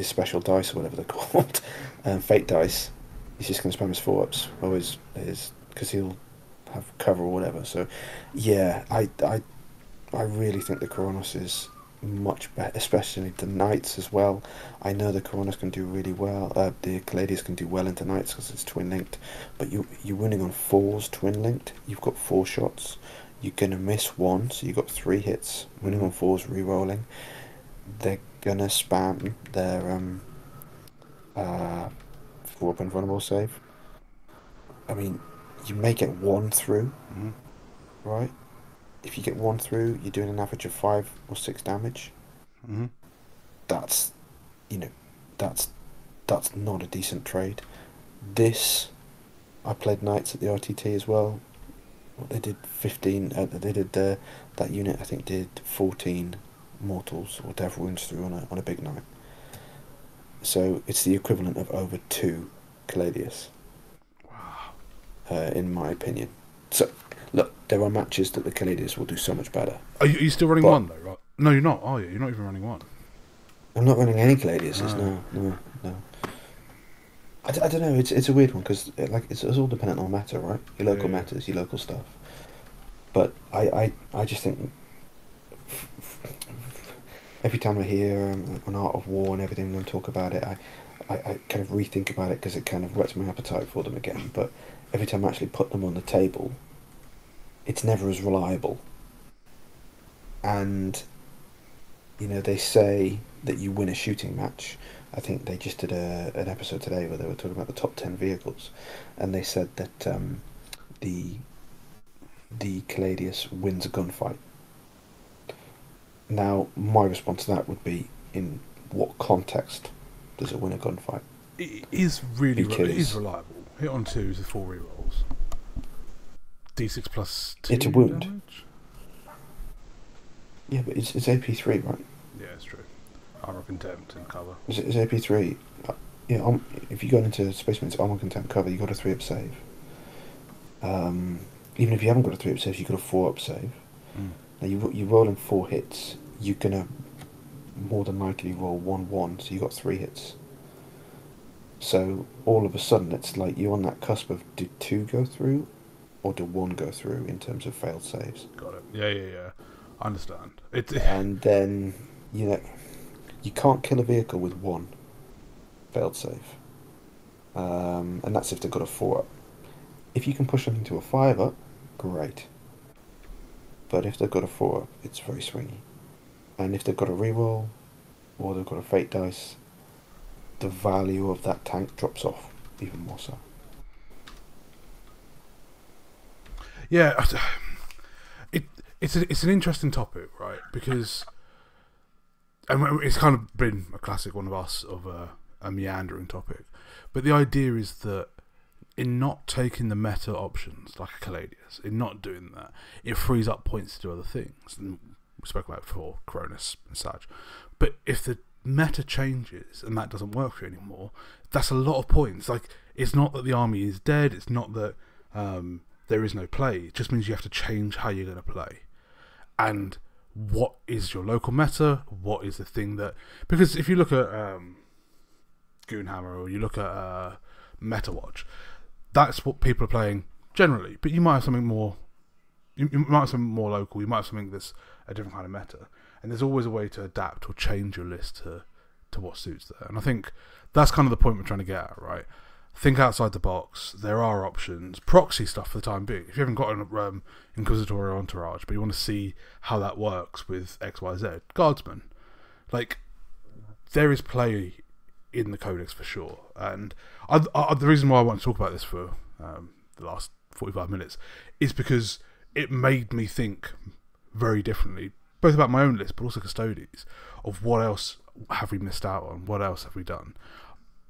special dice or whatever they're called, fate dice. He's just going to spam his 4-ups, or his because he'll have cover or whatever. So yeah, I really think the Koronos is much better, especially the Knights as well. I know the Koronos can do really well. The Caladius can do well into Knights because it's twin linked, but you're winning on 4s twin linked. You've got 4 shots. You're gonna miss 1, so you've got 3 hits. Winning on 4s, re-rolling. They're gonna spam their 4-up invulnerable save. I mean, you may get 1 through, right? If you get 1 through, you're doing an average of 5 or 6 damage. That's, that's not a decent trade. I played Knights at the RTT as well. They did 15. That unit I think did 14 mortals or dev wounds through on a big Knight. So it's the equivalent of over 2 Caladius. Wow. In my opinion. So look, there are matches that the Caladius will do so much better. Are you still running 1 though, right? No, you're not, are you? You're not even running 1. I'm not running any Caladiuses. No. I don't know. It's a weird one because it's all dependent on meta, right? Your local metas, your local stuff. But I just think every time I hear an Art of War and everything and talk about it, I kind of rethink about it because it kind of whets my appetite for them again. But every time I actually put them on the table, it's never as reliable. And they say that you win a shooting match. I think they just did an episode today where they were talking about the top 10 vehicles, and they said that the Caladius wins a gunfight. Now, my response to that would be, in what context does it win a gunfight? It is really it is reliable. Hit on 2s with 4 rerolls. D6 plus 2 it's a wound. Damage? Yeah, but it's AP3, right? Yeah, it's true. Armor Contempt and cover. It's AP3. Yeah, if you go into Space Marine's Armor Contempt cover, you got a 3-up save. Even if you haven't got a 3-up save, you got a 4-up save. Now you're rolling 4 hits. You're gonna more than likely roll 1-1, so you got 3 hits. So all of a sudden, it's like you're on that cusp of did 2 go through, or did 1 go through in terms of failed saves. Got it. Yeah. I understand. And then you can't kill a vehicle with 1 failed save, and that's if they've got a 4-up. If you can push them into a 5-up, great. But if they've got a 4-up, it's very swingy. And if they've got a reroll, or they've got a fate dice, the value of that tank drops off even more so. Yeah, it's an interesting topic, right? Because it's kind of been a classic one of us of a meandering topic. But the idea is that in not taking the meta options like a Caladius, in not doing that, it frees up points to do other things. And we spoke about it before, Cronus and such. But if the meta changes and that doesn't work for you anymore, that's a lot of points. Like, it's not that the army is dead, it's not that there is no play. It just means you have to change how you're going to play. And what is your local meta? What is the thing that... Because if you look at Goonhammer or you look at MetaWatch, that's what people are playing generally. But you might have something more... You might have something more local. You might have something that's a different kind of meta. And there's always a way to adapt or change your list to what suits there. And I think that's kind of the point we're trying to get at, right? think outside the box. There are options. Proxy stuff for the time being. If you haven't got an Inquisitorial Entourage, but you want to see how that works with XYZ, Guardsmen. Like, there is play in the Codex for sure. And the reason why I want to talk about this for the last 45 minutes is because it made me think very differently, both about my own list, but also Custodes, of what else have we missed out on? What else have we done?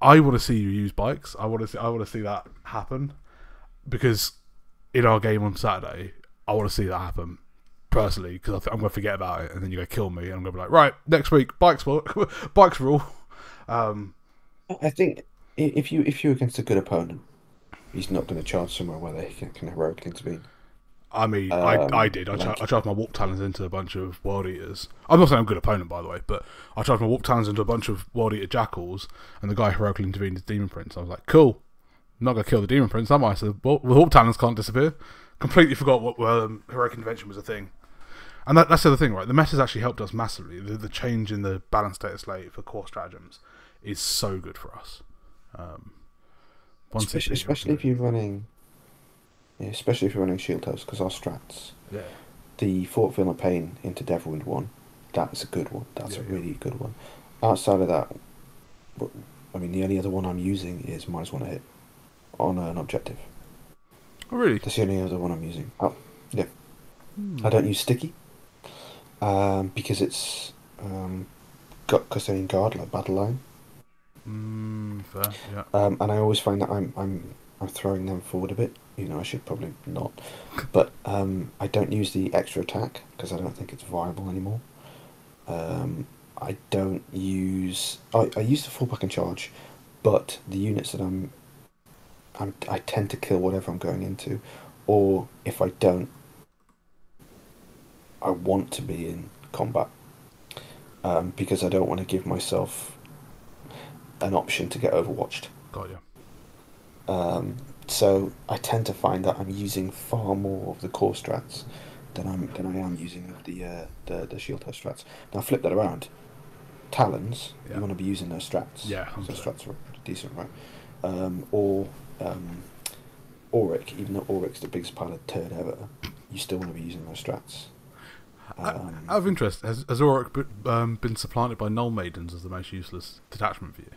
I want to see you use bikes. I want to see that happen, because in our game on Saturday, I want to see that happen personally, because I'm going to forget about it, and then you're going to kill me, and I'm going to be like, right, next week, bikes rule. I think if you're against a good opponent, he's not going to charge somewhere where they can heroically intervene. I mean, I did. I charged my Warp Talons into a bunch of World Eaters. I'm not saying I'm a good opponent, by the way, but I charged my Warp Talons into a bunch of World Eater Jackals, and the guy heroically intervened as Demon Prince. I was like, cool. I'm not going to kill the Demon Prince, am I? So the Warp Talons can't disappear. Completely forgot what heroic intervention was a thing. And that's the other thing, right? The meta's actually helped us massively. The change in the balance status slate for core stratagems is so good for us. Especially if you're running... Yeah, especially if you're running Shield Host, because our strats, the Fort Film of Pain into Devilwind 1, that's a good one. That's a really good one. Outside of that, I mean, the only other one I'm using is -1 a hit on an objective. Oh, really? That's the only other one I'm using. Oh, yeah. I don't use Sticky, because it's got Custodian Guard, like Battle Line. Fair, yeah. And I always find that I'm throwing them forward a bit. You know, I should probably not. But I don't use the extra attack because I don't think it's viable anymore. I don't use... I use the full back and charge, but the units that I tend to kill whatever I'm going into. Or if I don't, I want to be in combat. Because I don't want to give myself an option to get overwatched. Got you. So I tend to find that I'm using far more of the core strats than I am using of the Shield Host strats. Now flip that around. Talons, you want to be using those strats. Yeah, so strats are decent, right? Or Auric, even though Auric's the biggest pile of turd ever, you still want to be using those strats. Out of interest, has Auric been supplanted by Null Maidens as the most useless detachment for you?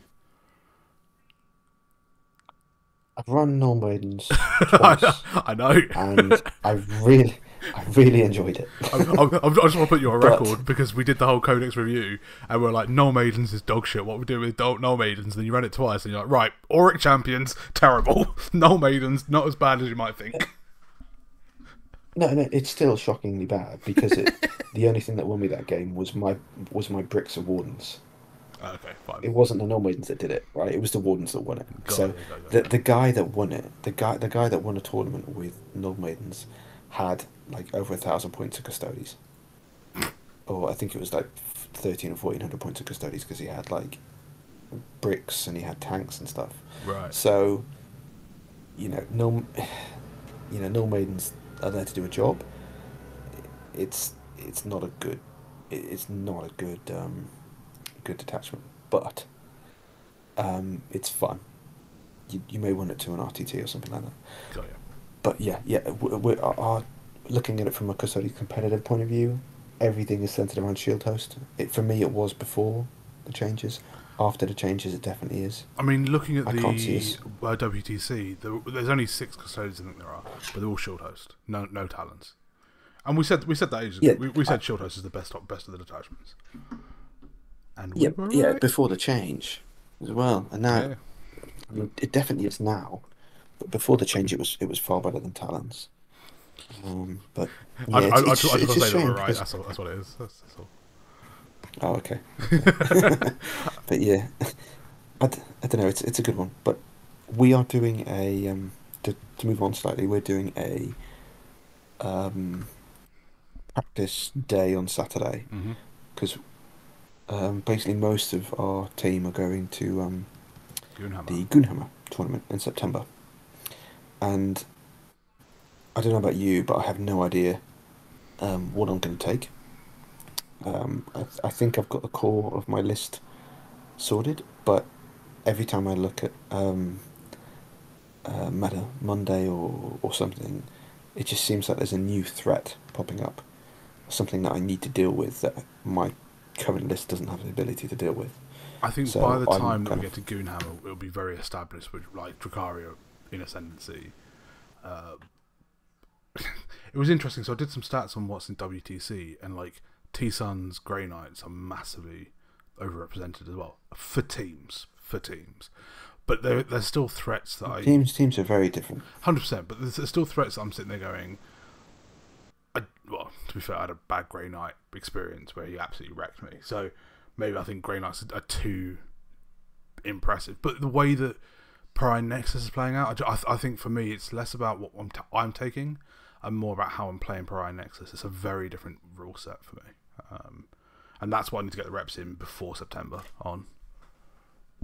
I've run Null Maidens twice. I know. And I really enjoyed it. I just want to put you on record, because we did the whole Codex review, and we're like, Null Maidens is dog shit. What we do with Null Maidens? And then you ran it twice, and you're like, right, Auric Champions, terrible. Null Maidens, not as bad as you might think. No, it's still shockingly bad, because the only thing that won me that game was my Bricks of Wardens. Okay, fine. It wasn't the Null Maidens that did it, right? It was the Wardens that won it. The guy that won it, the guy that won a tournament with Null Maidens, had like over 1,000 points of Custodes. Or I think it was like 1,300 or 1,400 points of Custodes, because he had like bricks and he had tanks and stuff. Right. So, Null Maidens are there to do a job. It's not a good good detachment, but it's fun. You may win it to an RTT or something like that. Got you. But yeah, we are looking at it from a Custodes competitive point of view. Everything is centered around Shield Host. For me, it was before the changes. After the changes, it definitely is. I mean, looking at the WTC, there's only 6 Custodes I think there are, but they're all Shield Host. No Talons. And we said that ages ago. We said Shield Host is the best of the detachments. And we were right. Before the change as well. And now, I mean, it definitely is now. But before the change, it was far better than Talons. But yeah, it's a shame. We're right. That's what it is. That's all. Oh, okay. But yeah, I don't know. It's a good one. But we are doing a to move on slightly. We're doing a practice day on Saturday, because basically most of our team are going to the Goonhammer tournament in September, and I don't know about you, but I have no idea what I'm going to take. I think I've got the core of my list sorted, but every time I look at Meta Monday or something, it just seems like there's a new threat popping up, something that I need to deal with that my current list doesn't have the ability to deal with. I think by So the I'm time that we kind get to Goonhammer, it'll be very established with like Dracario in Ascendancy. Uh, it was interesting. So I did some stats on what's in WTC, and like T-Sun's Grey Knights are massively overrepresented as well for teams. But there's still threats that I teams are very different. 100%. But there's still threats that I'm sitting there going. Well, to be fair, I had a bad Grey Knight experience where he absolutely wrecked me. So maybe I think Grey Knights are too impressive. But the way that Prime Nexus is playing out, I think for me it's less about what I'm taking and more about how I'm playing Prime Nexus. It's a very different rule set for me. And that's why I need to get the reps in before September on.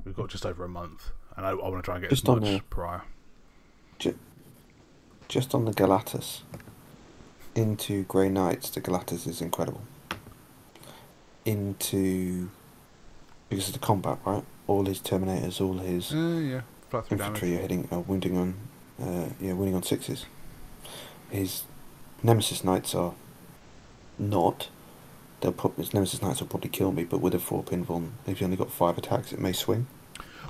We've got just over a month, and I want to try and get just as much prior. Just on the Galatas, into Grey Knights, the Galatas is incredible. Because of the combat, right? All his Terminators, all his infantry are hitting, wounding on, winning on 6s. His Nemesis Knights are not. His Nemesis Knights will probably kill me, but with a 4-pin Von, if you only got 5 attacks, it may swing.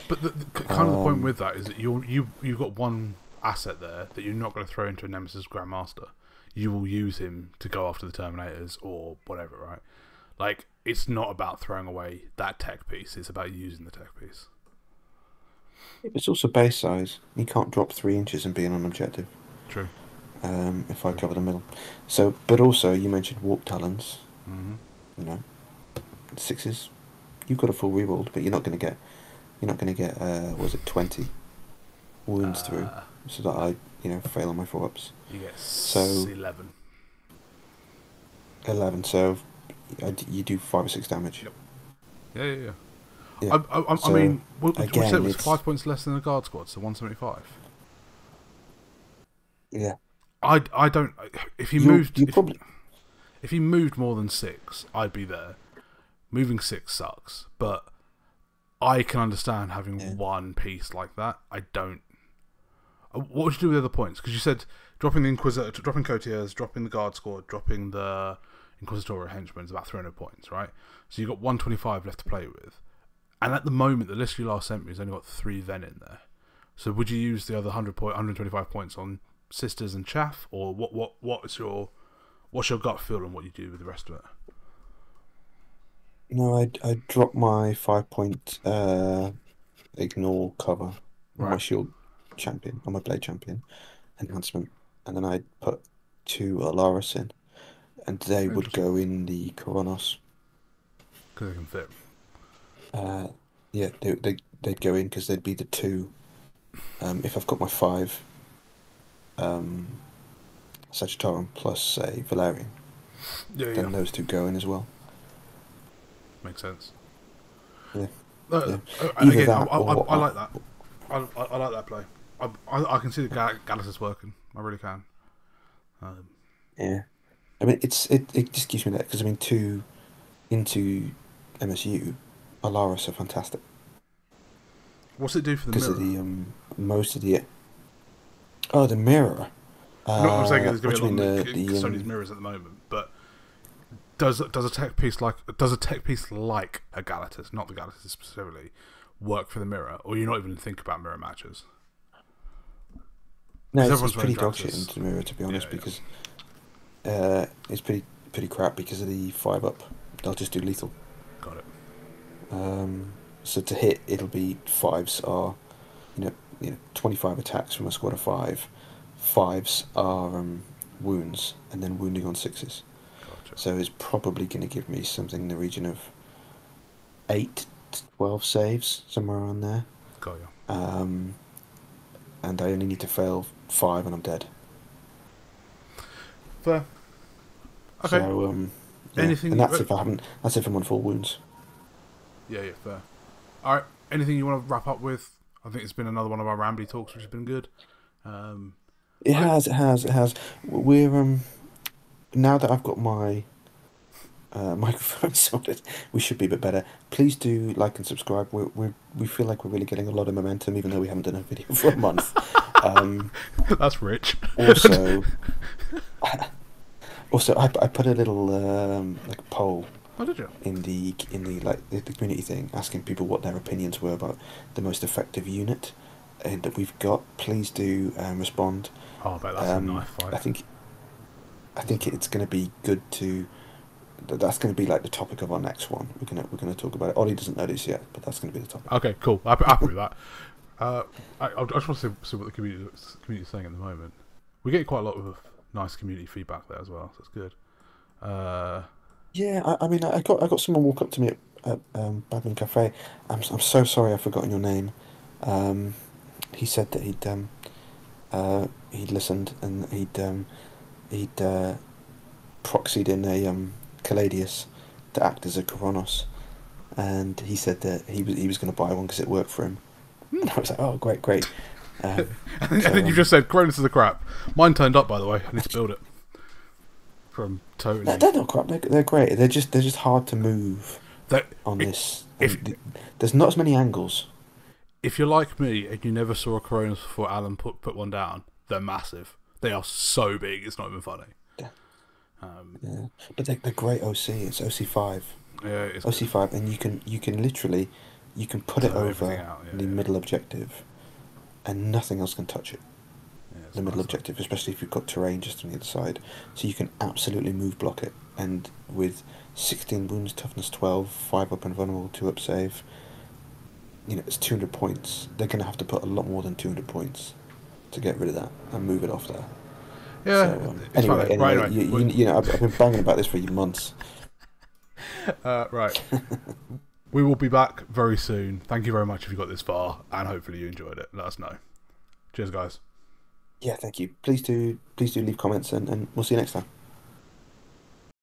But the kind of the point with that is that you've got one asset there that you're not going to throw into a Nemesis Grandmaster. You will use him to go after the Terminators or whatever, right? Like, it's not about throwing away that tech piece, it's about using the tech piece. It's also base size. He can't drop 3 inches and be on an objective. True. If I cover the middle. So, but also, you mentioned Warp Talons. Mm-hmm. You know, 6s. You've got a full reroll, but you're not going to get. Was it 20 wounds through, so that I, fail on my 4-ups. You get 11. 11. So, you do 5 or 6 damage. Yep. Yeah. I mean, what you said was 5 points less than a guard squad, so 175. Yeah. I don't. If he if he moved more than 6, I'd be there. Moving 6 sucks, but I can understand having one piece like that. I don't. What would you do with the other points? Because you said dropping the Inquisitor, dropping Courtiers, dropping the Guard Squad, dropping the Inquisitorial Henchmen is about 300 points, right? So you've got 125 left to play with. And at the moment, the list you last sent me has only got 3 Ven in there. So would you use the other 125 points on Sisters and Chaff, or what's your gut feel on what you do with the rest of it? No, I drop my 5-point ignore cover on my shield champion, on my blade champion enhancement, and then I put 2 Alaris in, and they would go in the Koronos. Because they can fit. Yeah, they'd go in because they'd be the 2. If I've got my 5 Sagittarian plus a Valerian, then those 2 go in as well. Makes sense. Yeah. Again, I like that. I like that play. I can see the Galatas working. I really can. Yeah. I mean, it just gives me that, because I mean, into MSU, Alaris are fantastic. What's it do for the mirror? Because of the most of the the mirror. I'm saying there's going to be a lot of Sony's mirrors at the moment, but does a tech piece like a Galatas, not the Galatas specifically, work for the mirror, or you not even think about mirror matches? No, it's pretty dog shit into the mirror, to be honest, because it's pretty crap because of the 5-up. They'll just do lethal. Got it. So to hit, it'll be 5s are, 25 attacks from a squad of 5. 5s are wounds, and then wounding on 6s. Gotcha. So it's probably going to give me something in the region of 8 to 12 saves, somewhere around there. Got you. And I only need to fail 5 and I'm dead. Fair. Okay. So, anything? And that's if I'm on full wounds. Yeah, fair. All right. Anything you want to wrap up with? I think it's been another one of our Rambly talks, which has been good. It has. We're now that I've got my microphone sorted. We should be a bit better. Please do like and subscribe. We feel like we're really getting a lot of momentum, even though we haven't done a video for a month. That's rich. Also, I put a little like poll. Oh, did you? In the community thing, asking people what their opinions were about the most effective unit that we've got. Please do respond. Oh, I bet that's a knife fight. I think it's going to be good to. That's going to be like the topic of our next one. We're gonna talk about it. Ollie doesn't know this yet, but that's going to be the topic. Okay, cool. I'm happy with that. I just want to see what the community is saying at the moment. We get quite a lot of nice community feedback there as well, so it's good. Yeah, I mean, I got someone walk up to me at Badman Cafe. I'm so sorry, I've forgotten your name. He said that he'd listened and he'd proxied in a Caladius to act as a Koronos, and he said that he was going to buy one because it worked for him. And I was like, oh, great. And then you just said Koronos is a crap. Mine turned up, by the way. I need to build it. From totally. No, they're not crap. They're great. They're just hard to move on this. There's not as many angles. If you're like me and you never saw a Koronos before Alan put one down, they're massive. They are so big. It's not even funny. Yeah. But they're great OC. It's OC5. Yeah, it's OC5, and you can literally put it over the middle objective, and nothing else can touch it. The middle objective, especially if you've got terrain just on the other side, so you can absolutely move block it. And with 16 wounds, toughness 12, 5 up and vulnerable, 2 up save, it's 200 points. They're going to have to put a lot more than 200 points to get rid of that and move it off there. Yeah. So, anyway, right. I've been banging about this for months. Right. We will be back very soon. Thank you very much if you got this far, and hopefully you enjoyed it. Let us know. Cheers, guys. Yeah, thank you. Please do leave comments, and we'll see you next time.